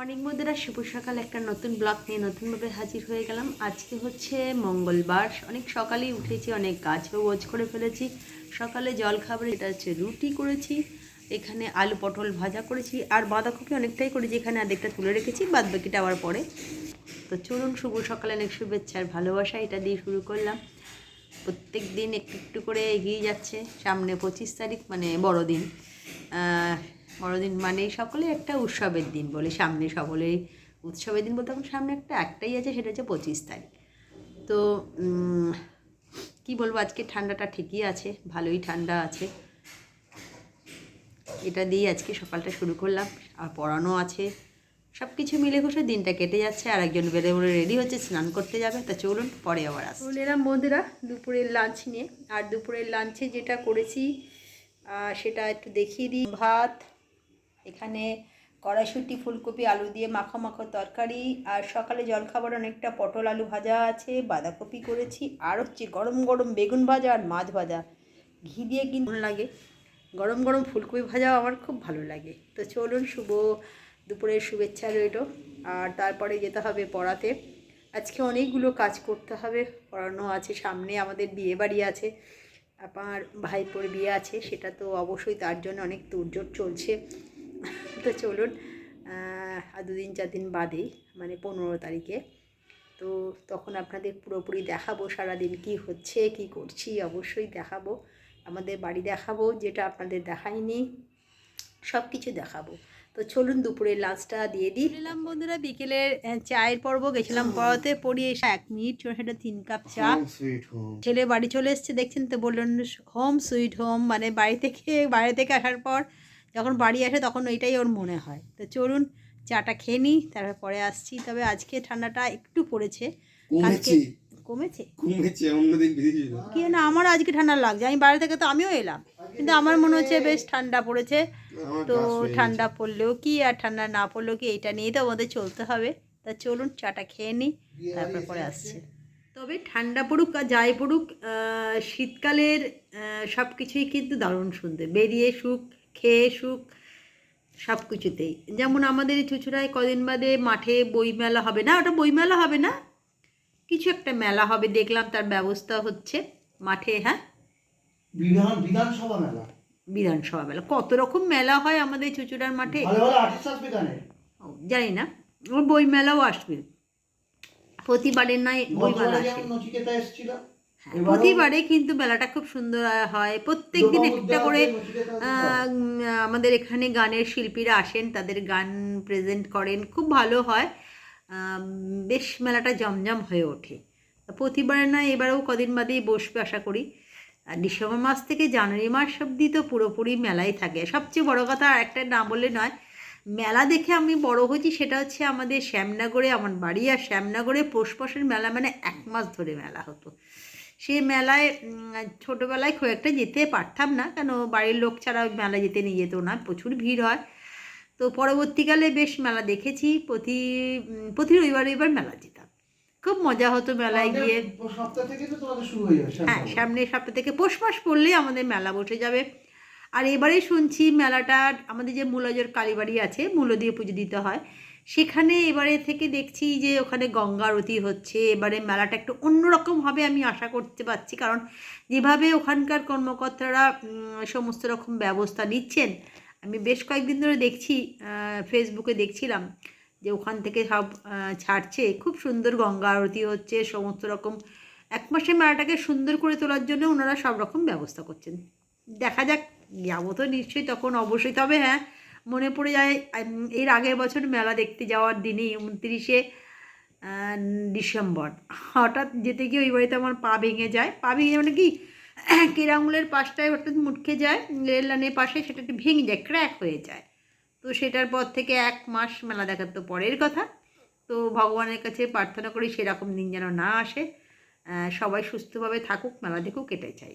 Morning বন্ধুরা, শুভ সকাল। একটা নতুন ব্লগ নিয়ে নতুনভাবে হাজির হয়ে গেলাম। আজকে হচ্ছে মঙ্গলবার, অনেক সকালেই উঠেছি, অনেক কাজও গোছ করে ফেলেছি। সকালে জল খাবারে এটা হচ্ছে রুটি করেছি, এখানে আলু পটল ভাজা করেছি, আর বাঁধাকপি অনেকটাই করেছি, এখানে অর্ধেকটা তুলে রেখেছি, বাদ বাকিটা আবার পরে। তো চলুন, শুভ সকালে অনেক শুভেচ্ছা আর ভালোবাসা এটা দিয়ে শুরু করলাম। প্রত্যেক দিন একটু একটু করে এগিয়ে যাচ্ছে। সামনে 25 তারিখ মানে বড়দিন। বড়দিন মানে সকলে একটা উৎসবের দিন বলে, সামনে সকলেই উৎসবের দিন বলতে এখন সামনে একটাই আছে, সেটা হচ্ছে 25 তারিখ। তো কি বলবো, আজকে ঠান্ডাটা ঠিকই আছে, ভালোই ঠান্ডা আছে। এটা দিয়ে আজকে সকালটা শুরু করলাম, আর পড়ানো আছে, সব কিছু মিলে ঘষে দিনটা কেটে যাচ্ছে। আর একজন বেড়ে বেড়ে রেডি হচ্ছে, স্নান করতে যাবে। তা চলুন পরে আবার আসি। চলে এলাম বন্ধুরা দুপুরের লাঞ্চ নিয়ে। আর দুপুরের লাঞ্চে যেটা করেছি সেটা একটু দেখিয়ে দিই। ভাত, এখানে কড়াইশুঁটি ফুলকপি আলু দিয়ে মাখো মাখো তরকারি, আর সকালে জলখাবার অনেকটা পটল আলু ভাজা আছে, বাঁধাকপি করেছি, আর হচ্ছে গরম গরম বেগুন ভাজা আর মাছ ভাজা। ঘি দিয়ে কিন্তু লাগে, গরম গরম ফুলকপি ভাজাও আমার খুব ভালো লাগে। তো চলুন, শুভ দুপুরের শুভেচ্ছা রইল। আর তারপরে যেতে হবে পড়াতে। আজকে অনেকগুলো কাজ করতে হবে, পড়ানো আছে, সামনে আমাদের বিয়ে বাড়ি আছে, আমার ভাইপোর বিয়ে আছে, সেটা তো অবশ্যই, তার জন্য অনেক তোড়জোড় চলছে। তো চলুন, আর 2-4 দিন বাদেই মানে 15 তারিখে, তো তখন আপনাদের পুরোপুরি দেখাবো সারাদিন কি হচ্ছে কি করছি, অবশ্যই দেখাবো। আমাদের বাড়ি দেখাবো, যেটা আপনাদের দেখাইনি, সব কিছু দেখাবো। তো চলুন দুপুরের লাঞ্চটা দিয়ে দিই। এলাম বন্ধুরা, বিকেলের চায়ের পর্ব গেছিলাম পড়াতে, পড়িয়ে এসে 1 মিনিট সেটা 3 কাপ চা। ছেলে বাড়ি চলে এসছে, দেখছেন তো, বললেন হোম সুইট হোম, মানে বাইরে থেকে আসার পর যখন বাড়ি আসে তখন ওইটাই ওর মনে হয়। তো চলুন চাটা খেয়ে নিই, তারপর পরে আসছি। তবে আজকে ঠান্ডাটা একটু পড়েছে, কালকে কমেছে অন্যদিন কি না, আমার আজকে ঠান্ডা লাগছে। আমি বাইরে থেকে, তো আমিও এলাম, কিন্তু আমার মনে হচ্ছে বেশ ঠান্ডা পড়েছে। তো ঠান্ডা পড়লেও কি আর ঠান্ডা না পড়লেও কি, এইটা নিয়েই তো আমাদের চলতে হবে। তা চলুন চাটা খেয়ে নিই, তারপর পরে আসছে। তবে ঠান্ডা পড়ুক আর যাই পড়ুক, শীতকালের সব কিছুই কিন্তু দারুণ শুনতে, বেরিয়ে সুখ, খেয়ে সুখ, সব কিছুতেই। যেমন আমাদের এই চুঁচুড়ায় কদিন বাদে মাঠে বইমেলা হবে না, ওটা বইমেলা হবে না, কিছু একটা মেলা হবে, দেখলাম তার ব্যবস্থা হচ্ছে মাঠে। হ্যাঁ, বিধানসভা মেলা, কত রকম মেলা হয় আমাদের চুঁচুড়ার মাঠে, জানি না। ওর বই মেলাও আসবে, প্রতিবারের নয় বই মেলা আসে। প্রতিবারে কিন্তু মেলাটা খুব সুন্দর হয়, প্রত্যেক দিন একটা করে আমাদের এখানে গানের শিল্পীরা আসেন, তাদের গান প্রেজেন্ট করেন, খুব ভালো হয়। বেশ মেলাটা জমজম হয়ে ওঠে। প্রতিবারে নয়, এবারেও কদিন বাদেই বসবে আশা করি। আর ডিসেম্বর মাস থেকে জানুয়ারি মাস অবধি তো পুরোপুরি মেলাই থাকে। সবচেয়ে বড় কথা, আর একটা না বললে নয়, মেলা দেখে আমি বড় হয়েছি, সেটা হচ্ছে আমাদের শ্যামনগরে, আমার বাড়ি, আর শ্যামনগরে পৌষ মাসের মেলা মানে 1 মাস ধরে মেলা হতো। সেই মেলায় ছোটোবেলায় খুব একটা যেতে পারতাম না, কেন বাড়ির লোক ছাড়া মেলা যেতে নিয়ে যেত না, প্রচুর ভিড় হয়। তো পরবর্তীকালে বেশ মেলা দেখেছি, প্রতি রবিবার মেলা যেতাম, খুব মজা হতো মেলায় গিয়ে। হ্যাঁ, সামনের সপ্তাহ থেকে পৌষ মাস পড়লেই আমাদের মেলা বসে যাবে। আর এবারে শুনছি মেলাটা আমাদের যে মূলজোর কালীবাড়ি আছে, মূল্য দিয়ে পুজো দিতে হয়, সেখানে এবারে থেকে দেখছি যে ওখানে গঙ্গা আরতি হচ্ছে। এবারে মেলাটা একটু অন্যরকম হবে আমি আশা করতে পারছি, কারণ যেভাবে ওখানকার কর্মকর্তারা সমস্ত রকম ব্যবস্থা নিচ্ছেন, আমি বেশ কয়েকদিন ধরে দেখছি, ফেসবুকে দেখছিলাম যে ওখান থেকে সব ছাড়ছে, খুব সুন্দর গঙ্গা আরতি হচ্ছে, সমস্ত রকম 1 মাসের মেলাটাকে সুন্দর করে তোলার জন্য ওনারা সব রকম ব্যবস্থা করছেন। দেখা যাক, যাবো তো নিশ্চয়ই তখন অবশ্যই। তবে হ্যাঁ, মনে পড়ে যায় এর আগের বছর মেলা দেখতে যাওয়ার দিনেই 29শে ডিসেম্বর হঠাৎ যেতে গিয়ে ওই বাড়িতে আমার পা ভেঙে যায়। পা ভেঙে মানে কি, কেরাঙ্গুলের পাশটায় হঠাৎ মুটকে যায়, রেল লাইনের পাশে, সেটা একটু ভেঙে যায়, ক্র্যাক হয়ে যায়। তো সেটার পর থেকে 1 মাস মেলা দেখার তো পরের কথা। তো ভগবানের কাছে প্রার্থনা করি সেরকম দিন যেন না আসে, সবাই সুস্থভাবে থাকুক, মেলা দেখুক, এটাই চাই।